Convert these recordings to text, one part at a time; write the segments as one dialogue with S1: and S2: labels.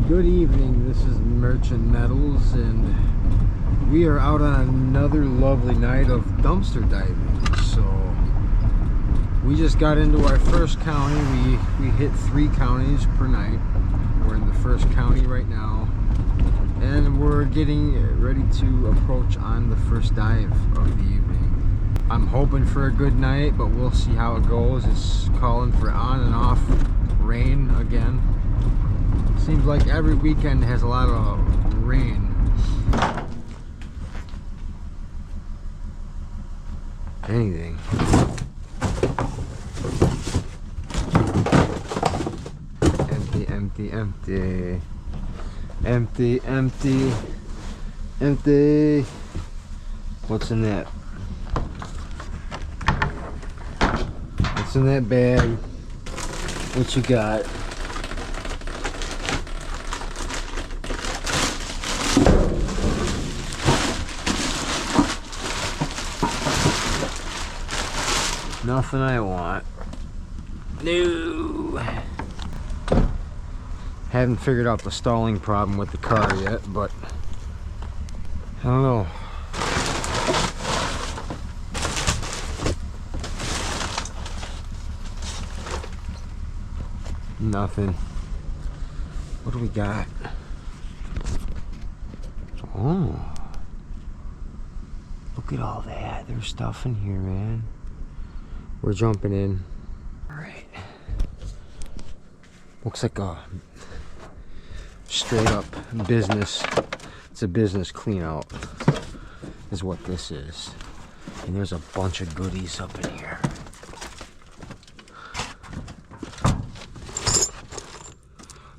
S1: Good evening, this is Merchant Metals, and we are out on another lovely night of dumpster diving. So we just got into our first county. We hit 3 counties per night. We're in the first county right now, and we're getting ready to approach on the first dive of the evening. I'm hoping for a good night, but we'll see how it goes. It's calling for on and off rain again. Seems like every weekend has a lot of rain. Anything. Empty, empty, empty. Empty, empty, empty. What's in that? What's in that bag? What you got? Nothing I want. No. Haven't figured out the stalling problem with the car yet, but I don't know. Nothing. What do we got? Oh. Look at all that. There's stuff in here, man. We're jumping in. Alright. Looks like a straight up business. It's a business clean out, is what this is. And there's a bunch of goodies up in here.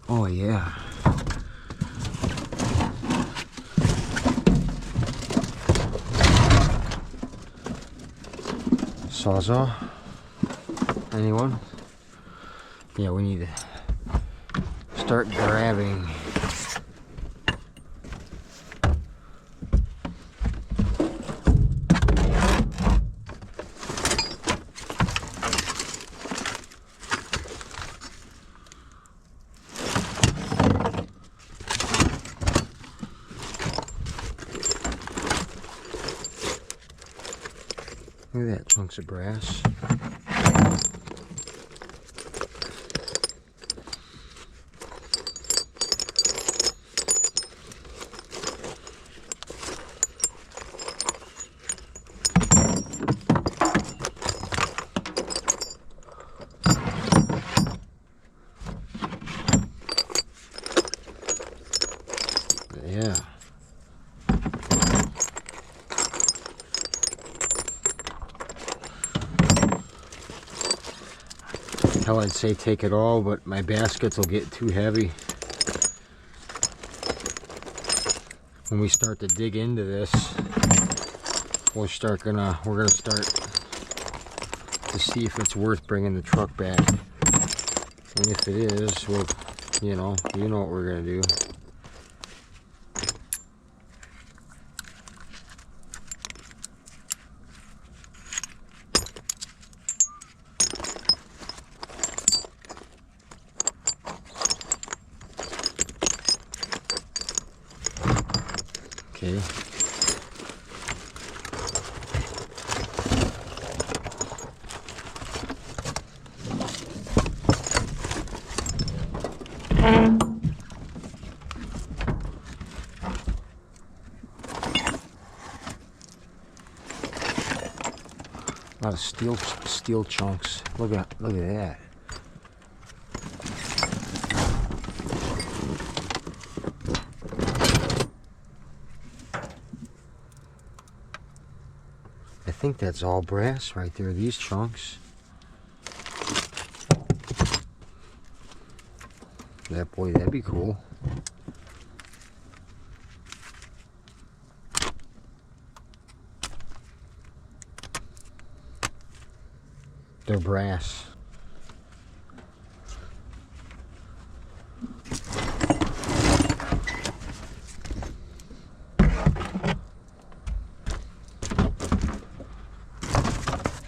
S1: Oh yeah. Sawzall. Anyone? Yeah, we need to start grabbing. Look at that, chunks of brass. Yeah. Hell, I'd say take it all, but my baskets will get too heavy. When we start to dig into this, we're gonna start to see if it's worth bringing the truck back. And if it is, we'll, you know what we're gonna do. Okay. A lot of steel chunks. Look at that. I think that's all brass right there, these chunks. That'd be cool. They're brass.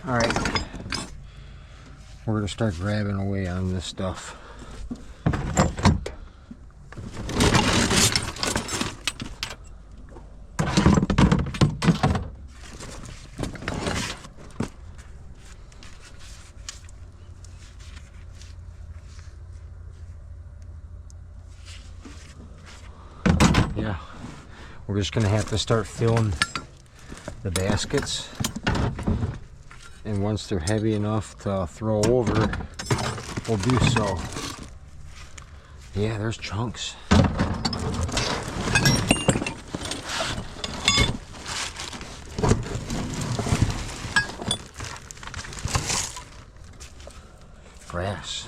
S1: All right, we're gonna start grabbing away on this stuff. We're just gonna have to start filling the baskets, and once they're heavy enough to throw over, we'll do so. Yeah, there's chunks. Brass.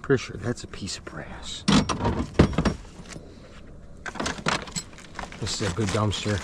S1: Pretty sure that's a piece of brass. This is a good dumpster.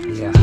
S1: Yeah.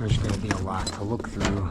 S1: There's going to be a lot to look through.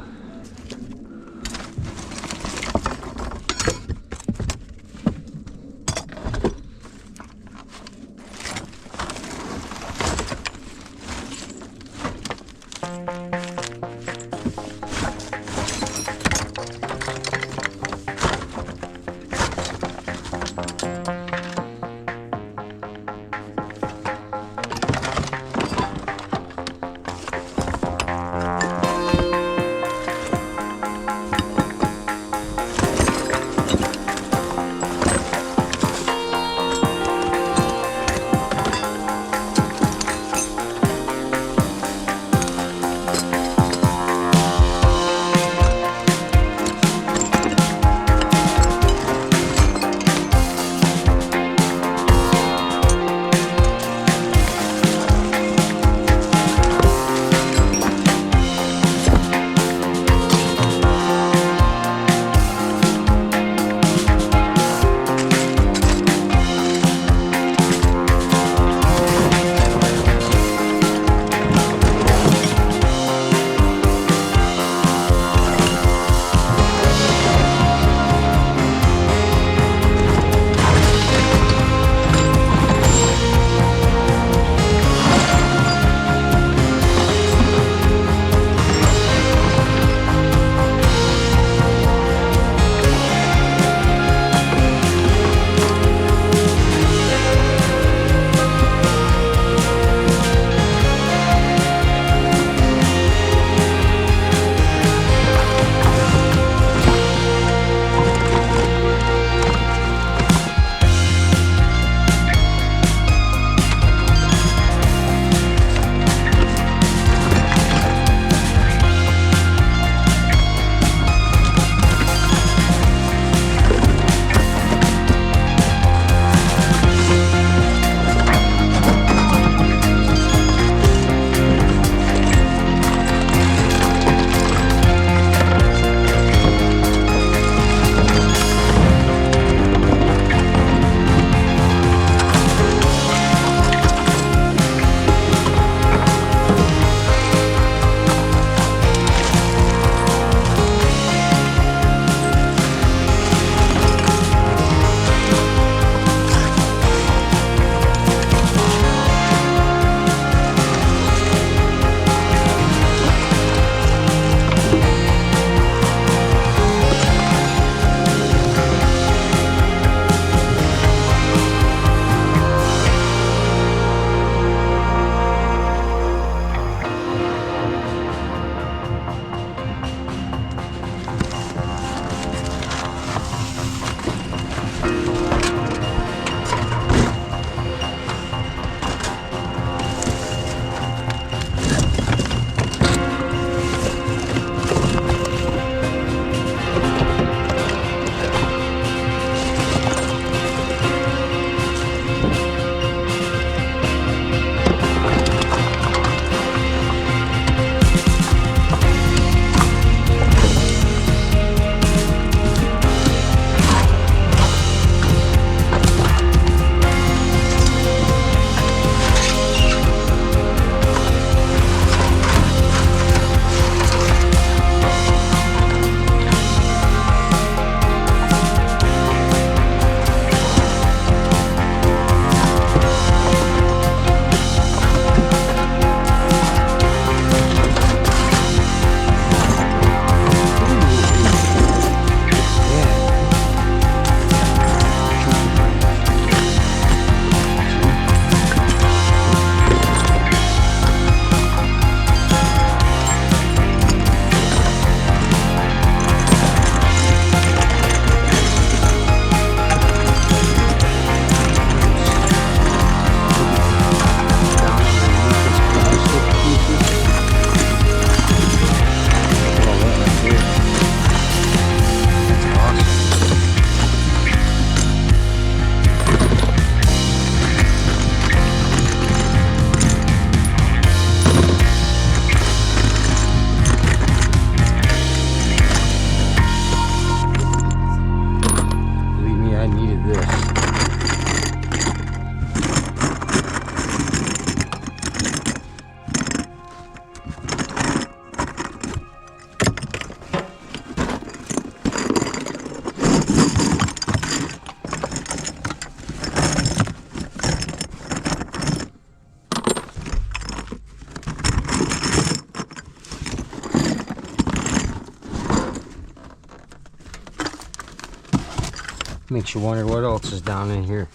S1: Makes you wonder what else is down in here.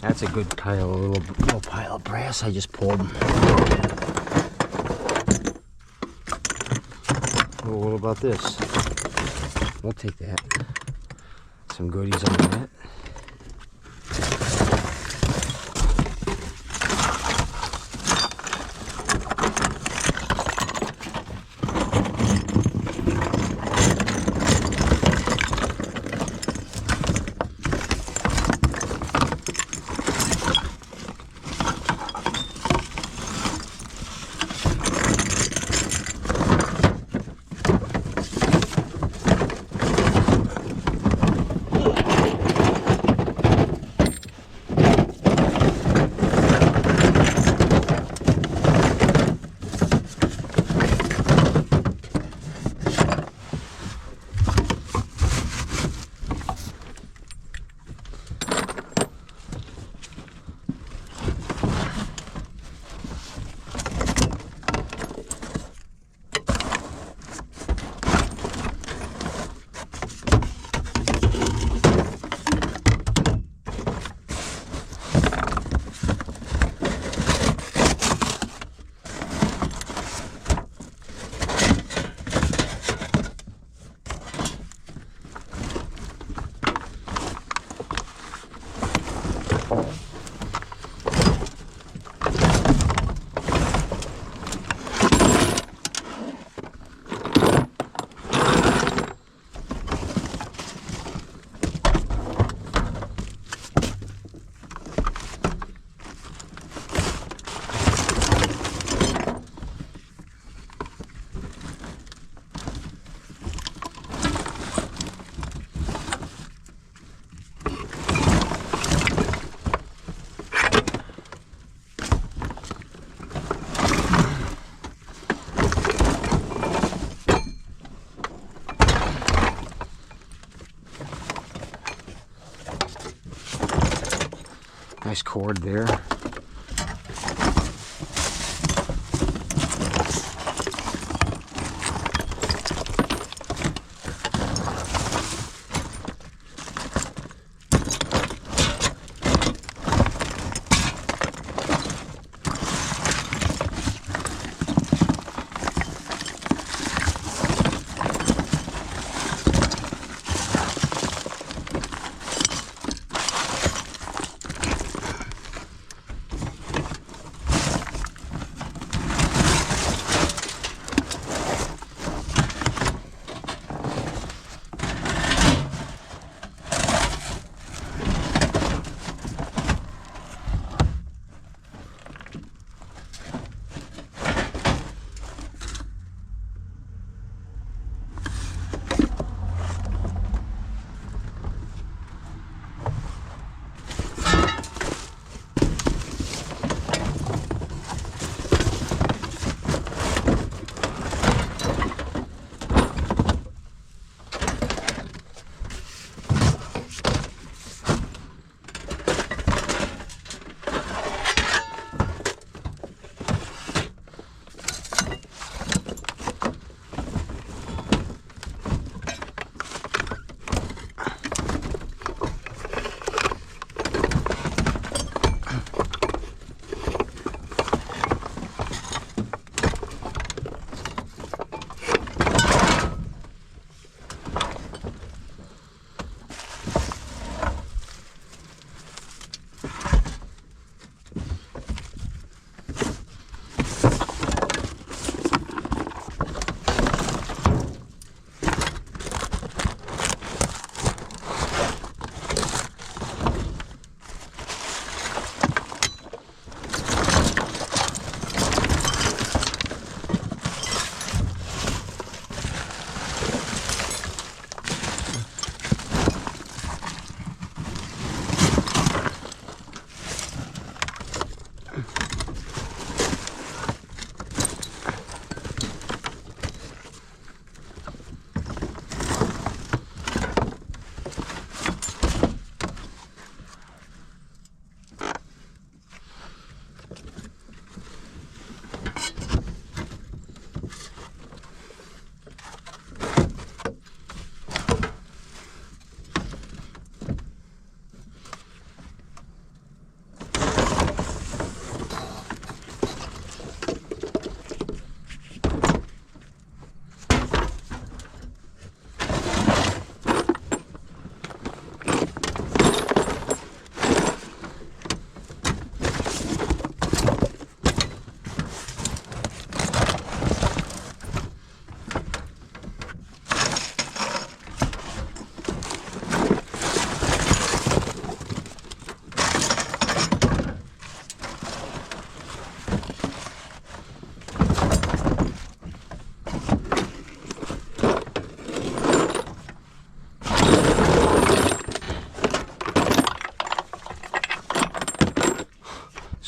S1: That's a good pile, a little pile of brass I just pulled. Oh, what about this? We'll take that. Some goodies on that. Nice cord there.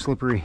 S1: slippery.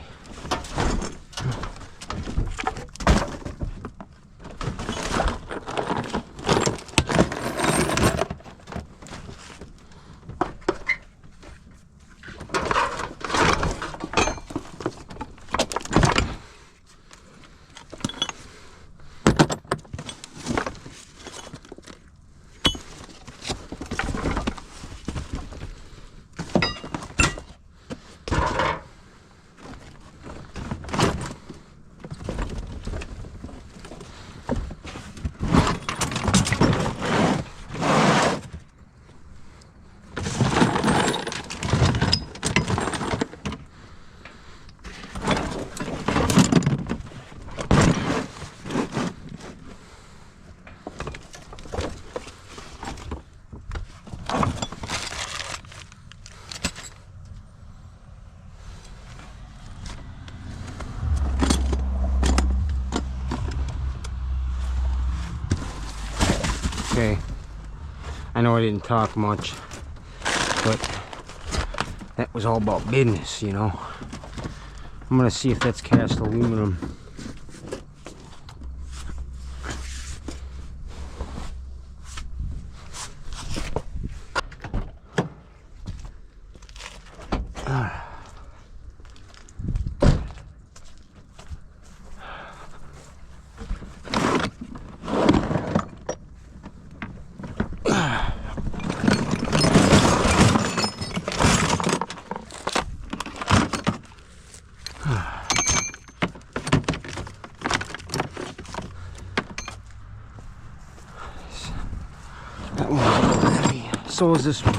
S1: Okay, I know I didn't talk much, but that was all about business, you know. I'm gonna see if that's cast aluminum. That one's a little heavy. So is this one.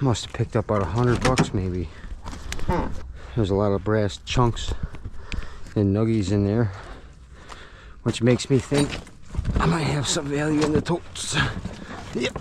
S1: Must have picked up about $100 maybe. There's a lot of brass chunks and nuggies in there, which makes me think I might have some value in the totes. Yep.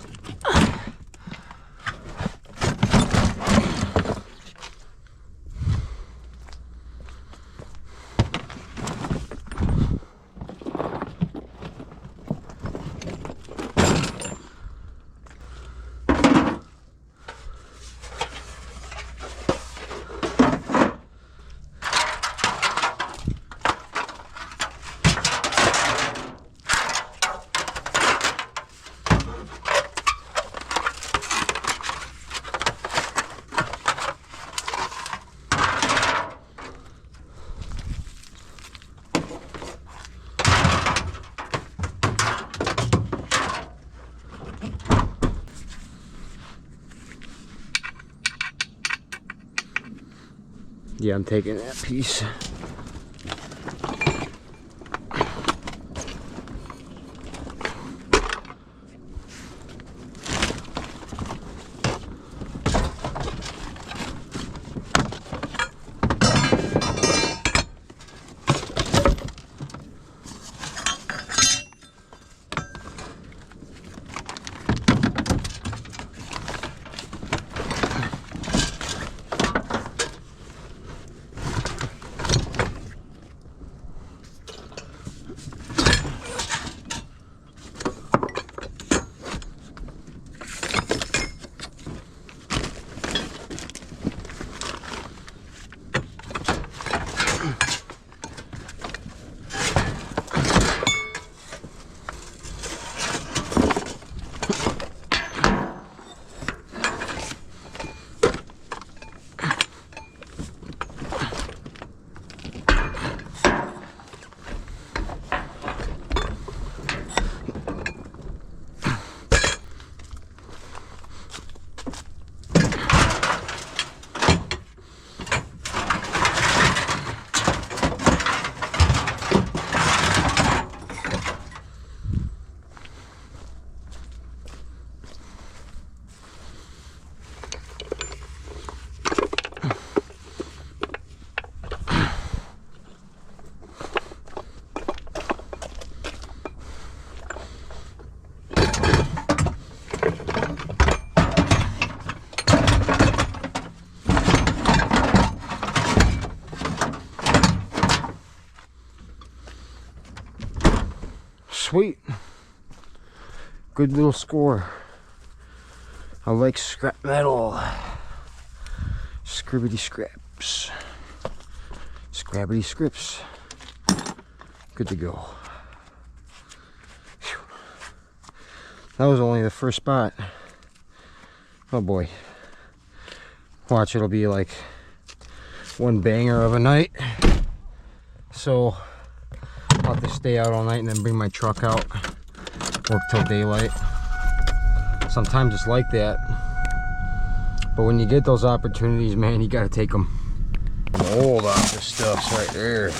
S1: Yeah, I'm taking that piece. Sweet. Good little score. I like scrap metal. Scribbity scraps. Scrabbity scripts. Good to go. Whew. That was only the first spot. Oh boy. Watch, it'll be like one banger of a night. So I'll have to stay out all night and then bring my truck out. Work till daylight. Sometimes it's like that. But when you get those opportunities, man, you gotta take them. Mold off this stuff's right there.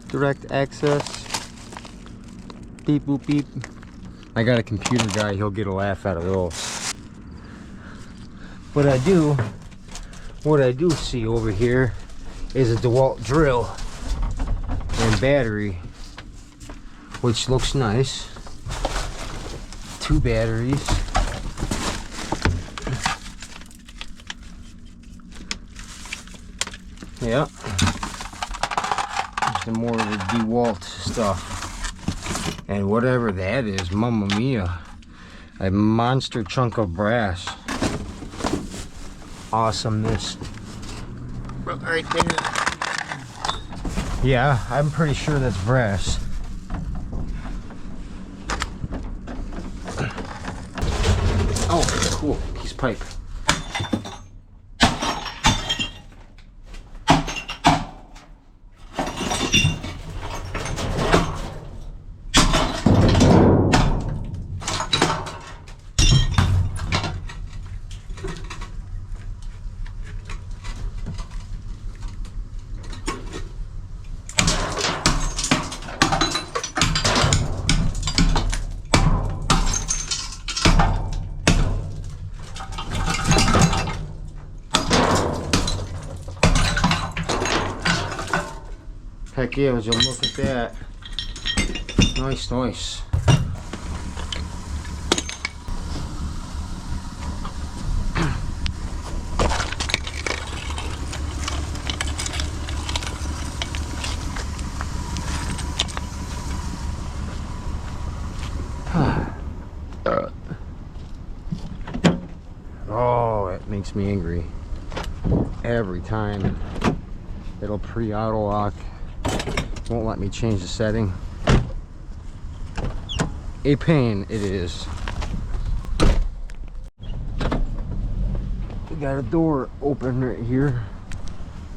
S1: Direct access. Beep boop beep. I got a computer guy, he'll get a laugh out of those. What I do see over here is a DeWalt drill and battery, which looks nice. 2 batteries. Yeah. Some more of the DeWalt stuff. And whatever that is, mamma mia. A monster chunk of brass. Awesomeness. Right there. Yeah, I'm pretty sure that's brass. Oh, cool. Piece of pipe. Heck yeah, would you look at that? Nice, nice. Oh, it makes me angry. Every time. It'll pre-auto lock. Won't let me change the setting. A pain it is. We got a door open right here.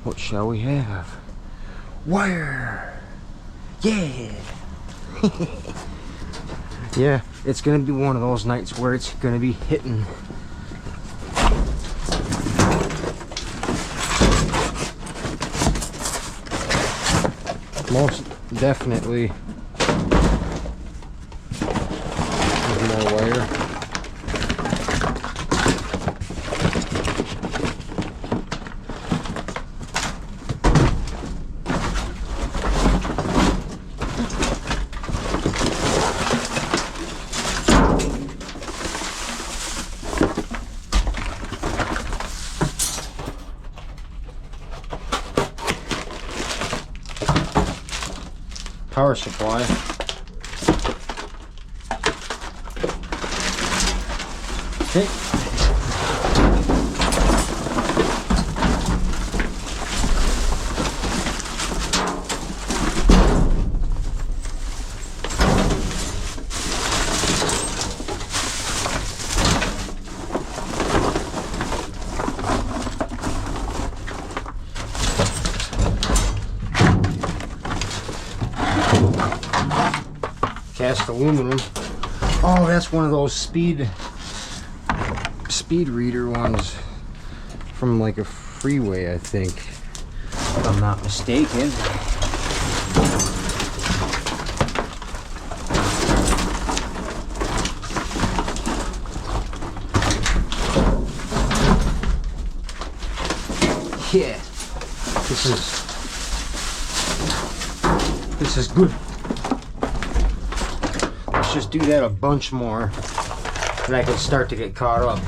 S1: What shall we have? Wire! Yeah! Yeah, it's gonna be one of those nights where it's gonna be hitting. Most definitely. There's more wire. Power supply. Okay. Cast aluminum. Oh, that's one of those speed reader ones from like a freeway, I think, if I'm not mistaken. Yeah, this is good. Let's just do that a bunch more, and I can start to get caught up.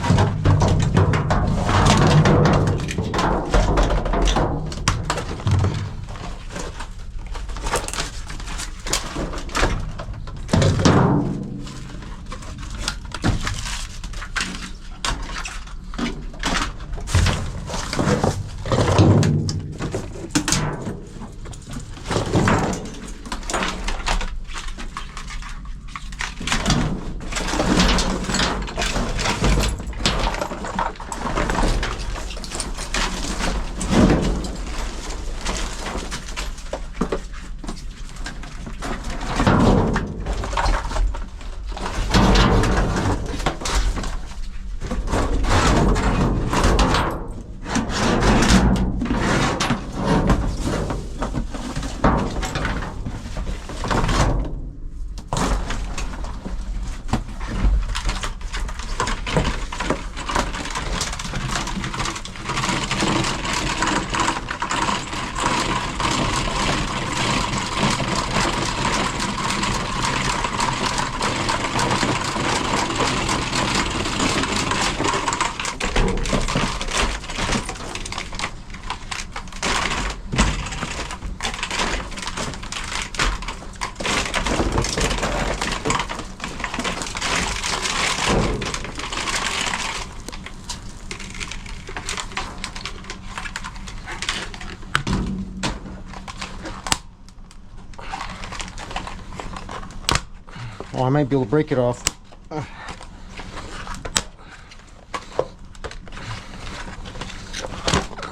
S1: Oh, I might be able to break it off.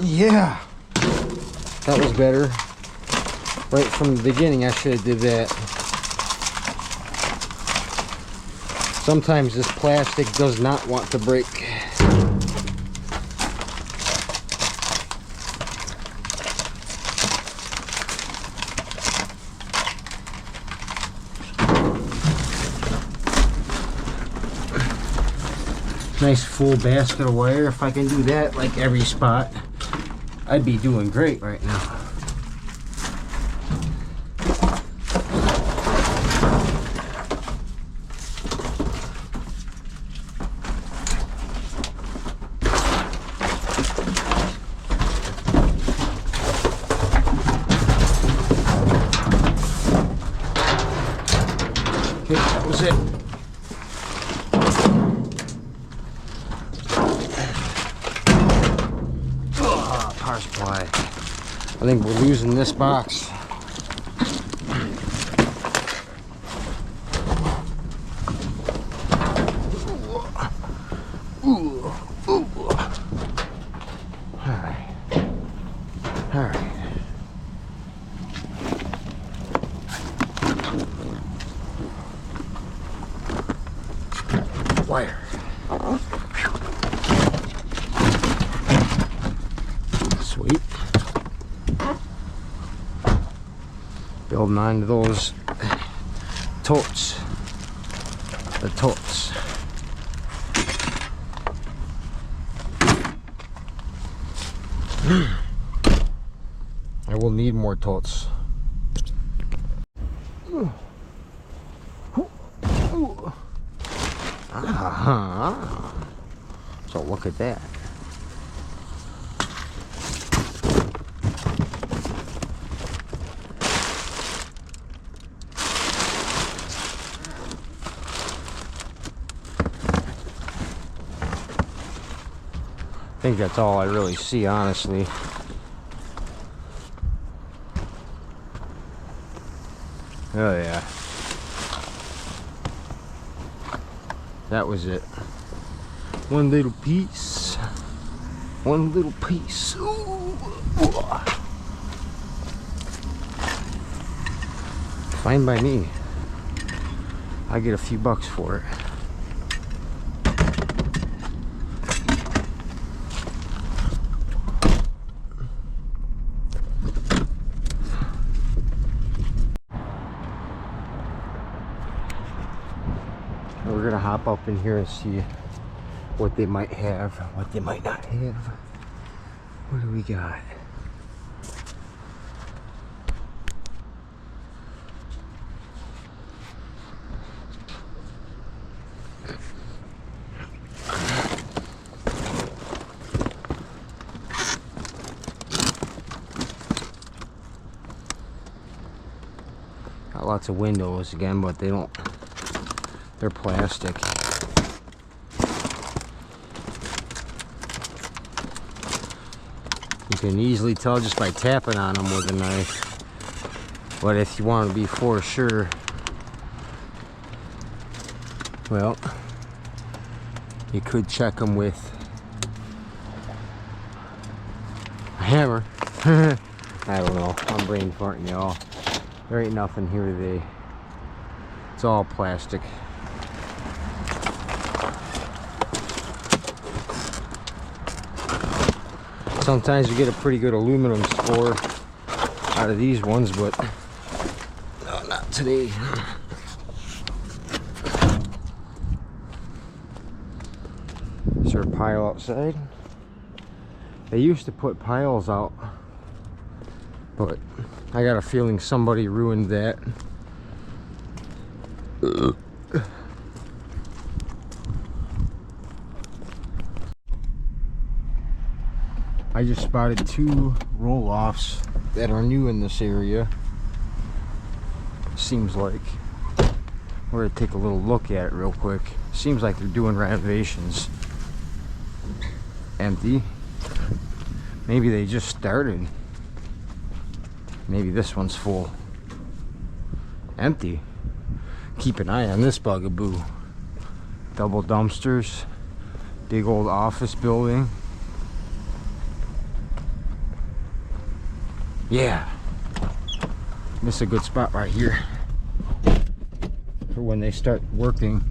S1: Yeah, that was better. Right from the beginning, I should have did that. Sometimes this plastic does not want to break. Nice full basket of wire. If I can do that like every spot, I'd be doing great right now. Okay, that was it. Power supply. I think we're losing this box. Alright. Wire. Sweet. Building onto those totes. The totes. I will need more totes. So look at that. I think that's all I really see, honestly. Oh yeah. That was it. One little piece. One little piece. Ooh. Fine by me. I get a few bucks for it. We're gonna hop up in here and see what they might have, what they might not have. What do we got? Got lots of windows again, but they don't. They're plastic. You can easily tell just by tapping on them with a knife. But if you want to be for sure, well, you could check them with a hammer. I don't know. I'm brain farting, y'all. There ain't nothing here today. It's all plastic. Sometimes you get a pretty good aluminum score out of these ones, but no, not today. Is there a pile outside? They used to put piles out, but I got a feeling somebody ruined that. I just spotted two roll-offs that are new in this area. Seems like. We're gonna take a little look at it real quick. Seems like they're doing renovations. Empty. Maybe they just started. Maybe this one's full. Empty. Keep an eye on this bugaboo. Double dumpsters, big old office building. Yeah, this is a good spot right here for when they start working.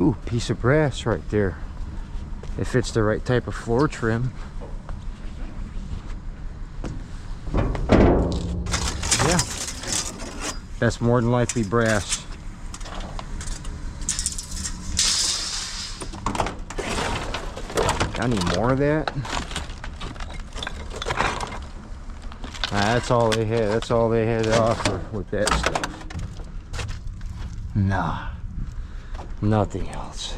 S1: Ooh, piece of brass right there. If it's the right type of floor trim. Yeah, that's more than likely brass. Got any more of that? That's all they had. That's all they had to offer with that stuff. Nah. Nothing else.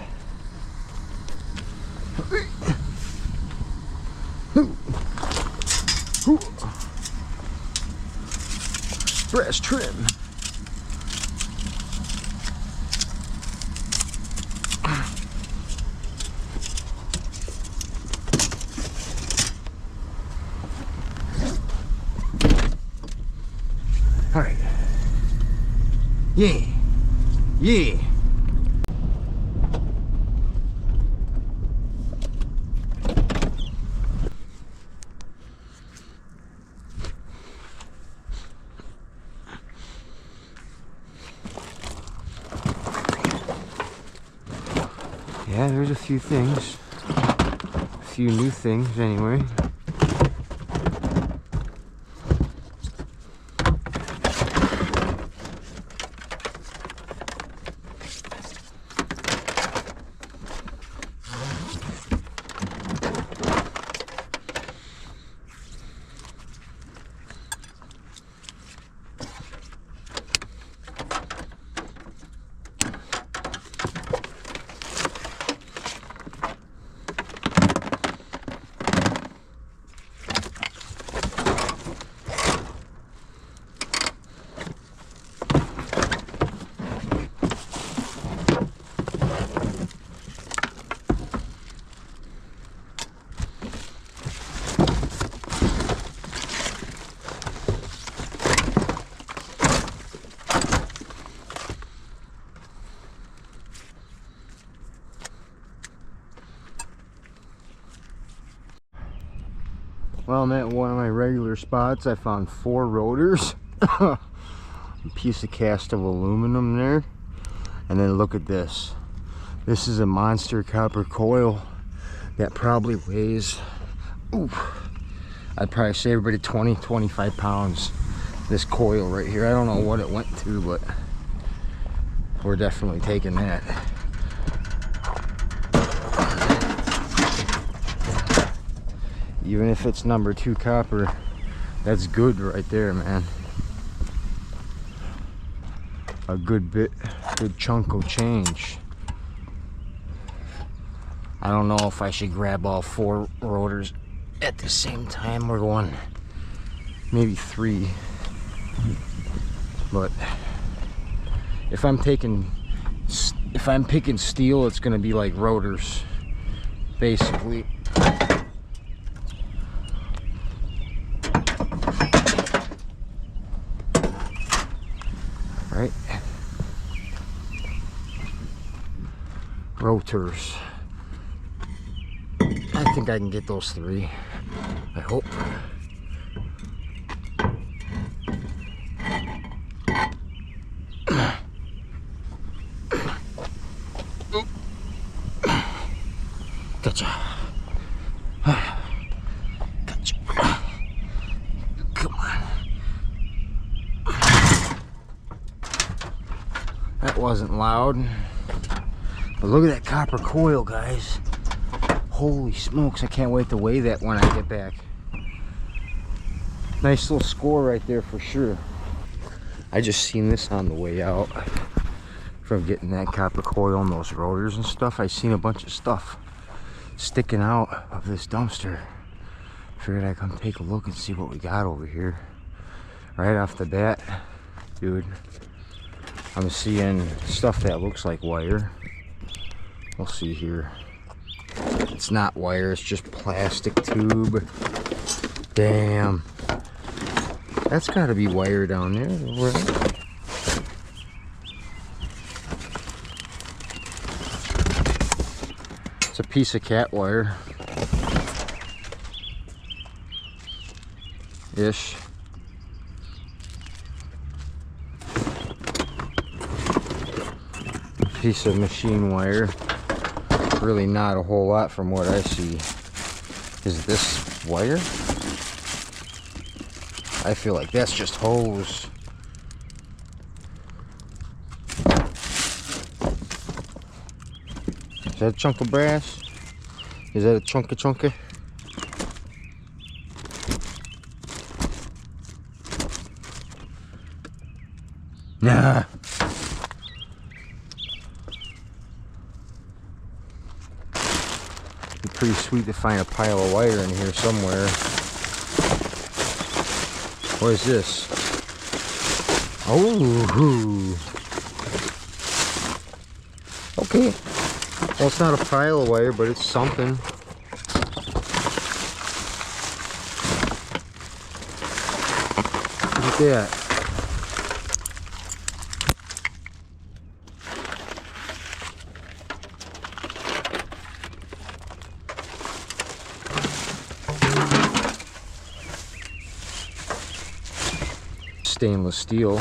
S1: Brass trim. All right. Yeah. Yeah. Yeah, there's a few things. A few new things anyway. Well, I'm at one of my regular spots. I found 4 rotors. A piece of cast of aluminum there. And then look at this. This is a monster copper coil that probably weighs, I'd probably say everybody 20-25 pounds. This coil right here. I don't know what it went to, but we're definitely taking that. Even if it's number 2 copper, that's good right there, man. A good chunk of change. I don't know if I should grab all 4 rotors at the same time. We're going maybe 3. But if I'm picking steel, it's gonna be like rotors, basically. Right? Rotors. I think I can get those 3. I hope. Gotcha. Gotcha. Come on. That wasn't loud. But look at that copper coil, guys. Holy smokes, I can't wait to weigh that when I get back. Nice little score right there for sure. I just seen this on the way out from getting that copper coil and those rotors and stuff. I seen a bunch of stuff sticking out of this dumpster. Figured I'd come take a look and see what we got over here. right off the bat, dude, I'm seeing stuff that looks like wire. We'll see here. It's not wire, it's just plastic tube. Damn. That's gotta be wire down there, right? It's a piece of cat wire. Ish. Piece of machine wire. Really not a whole lot from what I see. Is this wire? I feel like that's just hose. Is that a chunk of brass? Is that a chunky? Nah. It'd be pretty sweet to find a pile of wire in here somewhere. What is this? Oh. Okay. Well, it's not a pile of wire, but it's something. Look at that. Stainless steel.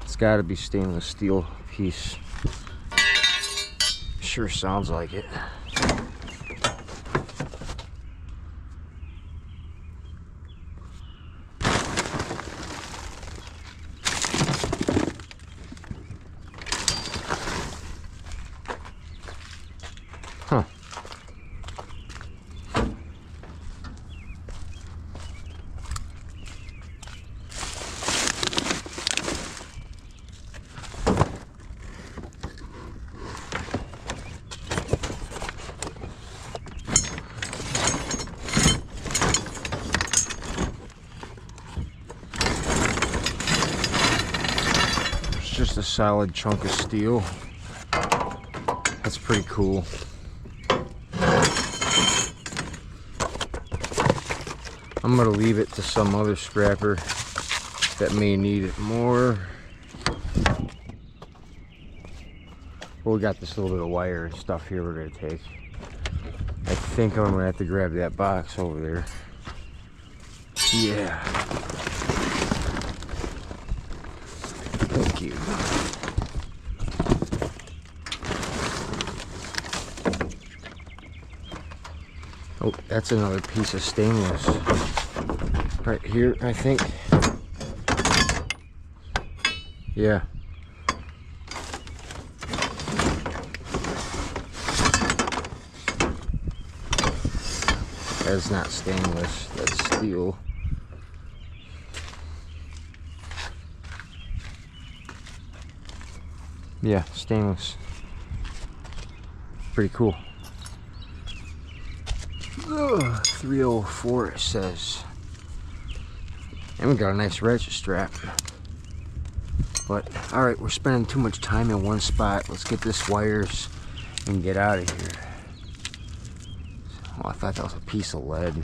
S1: It's got to be stainless steel piece. Sure sounds like it. Huh. Just a solid chunk of steel. That's pretty cool. I'm gonna leave it to some other scrapper that may need it more. Well, we got this little bit of wire and stuff here we're gonna take. I think I'm gonna have to grab that box over there. Yeah. Thank you. Oh, that's another piece of stainless. Right here, I think. Yeah. That's not stainless, that's steel. Yeah, stainless. Pretty cool. Ugh, 304 it says. And we got a nice ratchet strap. But alright, we're spending too much time in one spot. Let's get this wires and get out of here. Oh, I thought that was a piece of lead.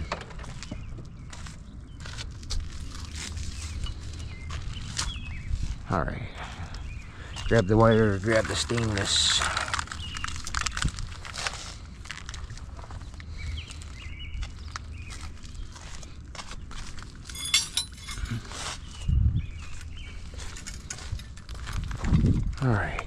S1: Alright. Grab the wire, grab the stainless. All right.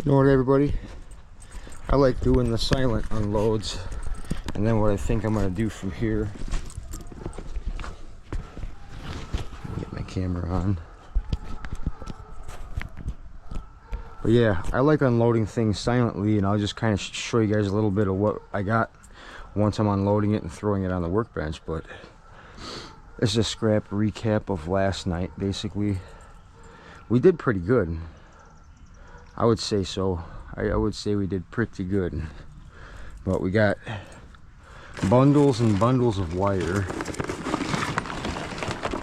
S1: You know what, everybody? I like doing the silent unloads, and then what I think I'm going to do from here. Get my camera on. But yeah, I like unloading things silently, and I'll just kind of show you guys a little bit of what I got once I'm unloading it and throwing it on the workbench. But this is a scrap recap of last night. Basically, we did pretty good. I would say so. I would say we did pretty good. But we got bundles and bundles of wire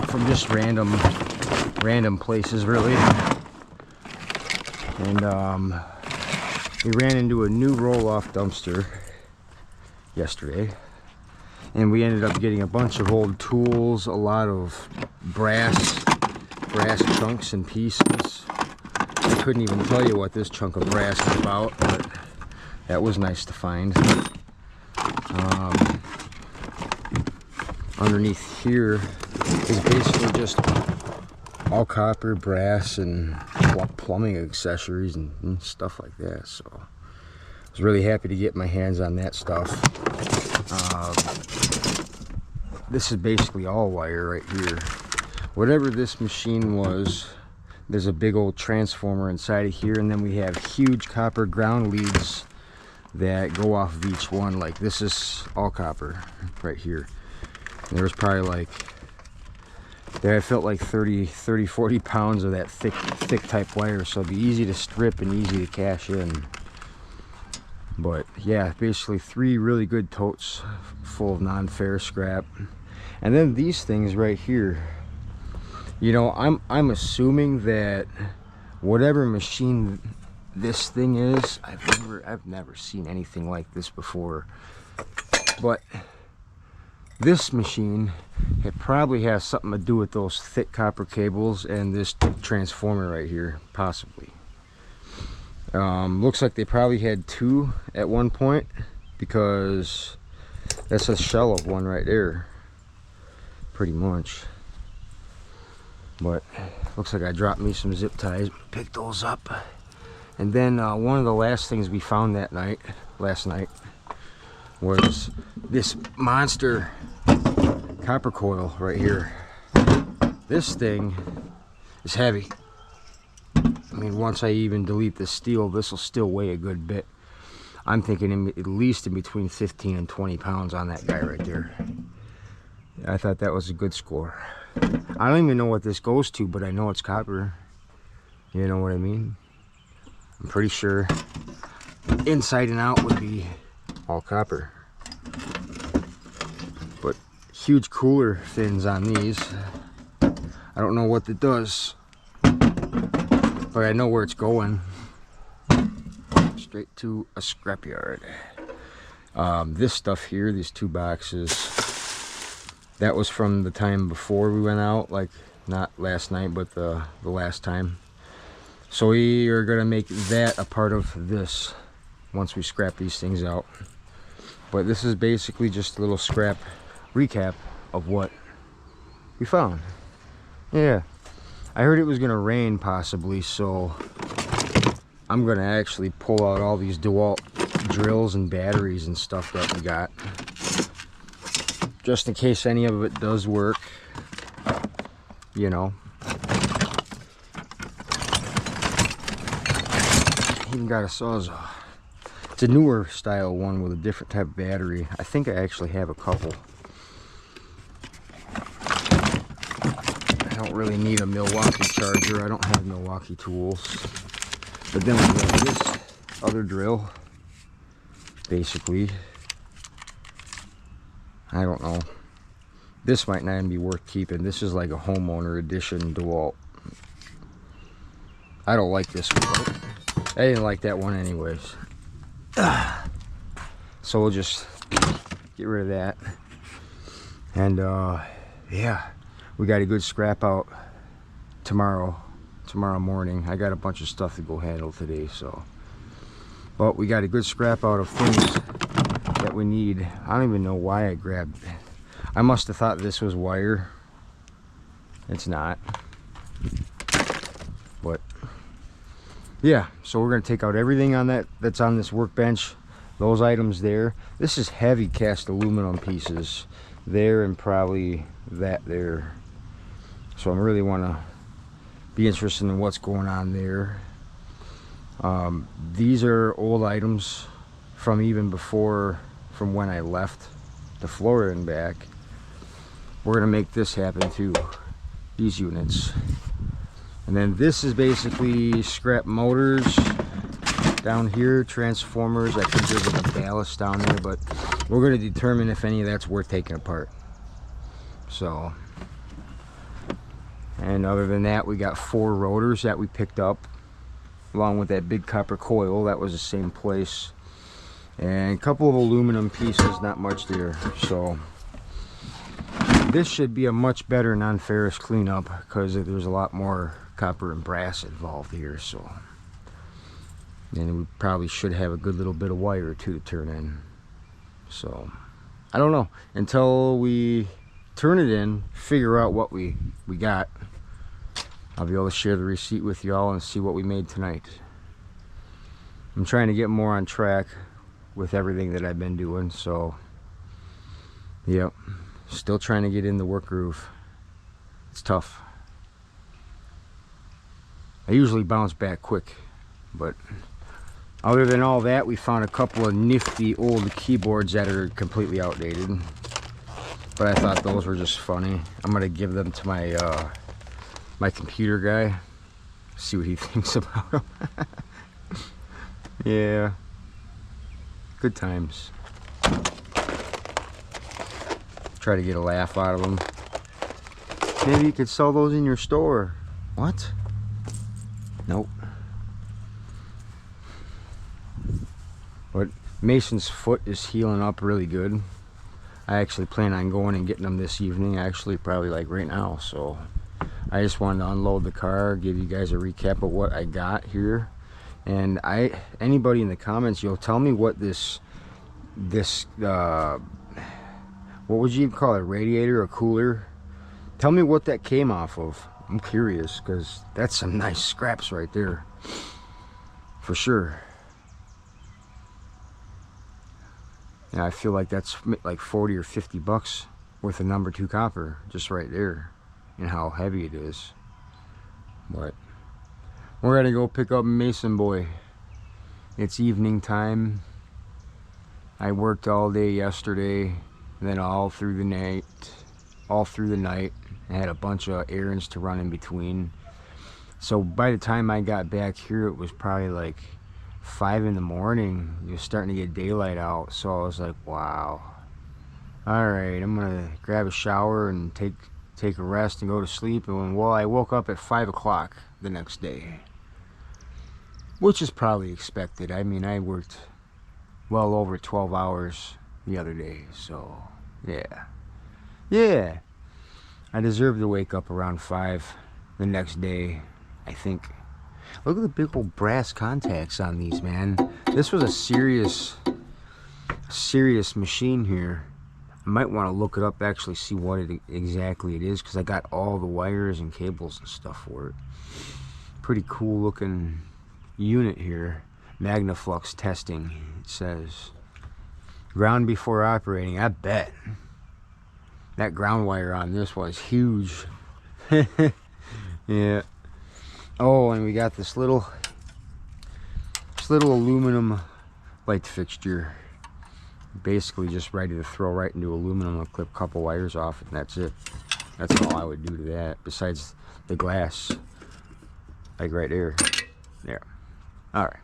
S1: from just random places, really. And we ran into a new roll-off dumpster yesterday, and we ended up getting a bunch of old tools, a lot of brass chunks and pieces. I couldn't even tell you what this chunk of brass is about, but that was nice to find. Underneath here is basically just all copper, brass, and plumbing accessories and stuff like that. So I was really happy to get my hands on that stuff. This is basically all wire right here. Whatever this machine was, there's a big old transformer inside of here, and then we have huge copper ground leads that go off of each one. Like, this is all copper right here. And there was probably like, there I felt like 40 pounds of that thick type wire, so it'd be easy to strip and easy to cash in. But yeah, basically 3 really good totes full of non-ferrous scrap. And then these things right here, you know, I'm assuming that whatever machine this thing is, I've never seen anything like this before. But this machine, it probably has something to do with those thick copper cables and this transformer right here, possibly. Looks like they probably had 2 at one point, because that's a shell of one right there, pretty much. But looks like I dropped me some zip ties, picked those up. And then one of the last things we found last night, was this monster copper coil right here. This thing is heavy. I mean, once I even delete the steel, this will still weigh a good bit. I'm thinking at least in between 15 and 20 pounds on that guy right there. I thought that was a good score. I don't even know what this goes to, but I know it's copper. You know what I mean? I'm pretty sure inside and out would be all copper. But huge cooler fins on these. I don't know what it does, but I know where it's going. Straight to a scrapyard. This stuff here, these 2 boxes, that was from the time before we went out, like not last night, but the last time. So we are gonna make that a part of this once we scrap these things out. But this is basically just a little scrap recap of what we found. Yeah, I heard it was gonna rain possibly, so I'm gonna actually pull out all these DeWalt drills and batteries and stuff that we got, just in case any of it does work, you know. Even got a Sawzall. It's a newer style one with a different type of battery. I think I actually have a couple. I don't really need a Milwaukee charger. I don't have Milwaukee tools. But then we have this other drill. Basically, I don't know. This might not even be worth keeping. This is like a homeowner edition DeWalt. I don't like this one. I didn't like that one anyways. So we'll just get rid of that. And yeah, we got a good scrap out tomorrow morning. I got a bunch of stuff to go handle today, so. But we got a good scrap out of things that we need. I don't even know why I grabbed it. I must have thought this was wire. It's not. But yeah, so we're gonna take out everything on that's on this workbench. Those items there. This is heavy cast aluminum pieces there, and probably that there. So I really want to be interested in what's going on there. These are old items from even before, from when I left to Florida and back. We're gonna make this happen too, these units. And then this is basically scrap motors down here, transformers. I think there's like a ballast down there, but we're gonna determine if any of that's worth taking apart. So, and other than that, we got 4 rotors that we picked up, along with that big copper coil. That was the same place. And a couple of aluminum pieces, not much there. So this should be a much better non-ferrous cleanup, because there's a lot more copper and brass involved here. So, and we probably should have a good little bit of wire too to turn in. So I don't know, until we turn it in, figure out what we got, I'll be able to share the receipt with y'all and see what we made tonight. I'm trying to get more on track with everything that I've been doing, so yep, still trying to get in the work groove. It's tough. I usually bounce back quick, but other than all that, we found a couple of nifty old keyboards that are completely outdated, but I thought those were just funny. I'm gonna give them to my my computer guy, see what he thinks about them. Yeah, good times. Try to get a laugh out of them. Maybe you could sell those in your store. What? Nope. But Mason's foot is healing up really good. I actually plan on going and getting them this evening, actually probably like right now. So I just wanted to unload the car, give you guys a recap of what I got here. And anybody in the comments, you'll tell me what this what would you call it, radiator or cooler? Tell me what that came off of. I'm curious, because that's some nice scraps right there, for sure. Yeah, I feel like that's like 40 or 50 bucks worth of number 2 copper just right there, and how heavy it is. But we're gonna go pick up Mason boy. It's evening time. I worked all day yesterday, and then all through the night. I had a bunch of errands to run in between. So by the time I got back here, it was probably like 5 in the morning. It was starting to get daylight out. So I was like, wow. Alright, I'm gonna grab a shower and take a rest and go to sleep. And well, I woke up at 5 o'clock the next day, which is probably expected. I mean, I worked well over 12 hours the other day, so yeah, I deserve to wake up around 5 the next day, I think. Look at the big old brass contacts on these, man. This was a serious machine here. I might want to look it up, actually see what exactly it is, because I got all the wires and cables and stuff for it. Pretty cool looking unit here. Magnaflux testing, it says. Ground before operating. I bet that ground wire on this was huge. Yeah. Oh, and we got this little aluminum light fixture, basically just ready to throw right into aluminum. I'll clip a couple wires off and that's it. That's all I would do to that, besides the glass, like right there. There. All right.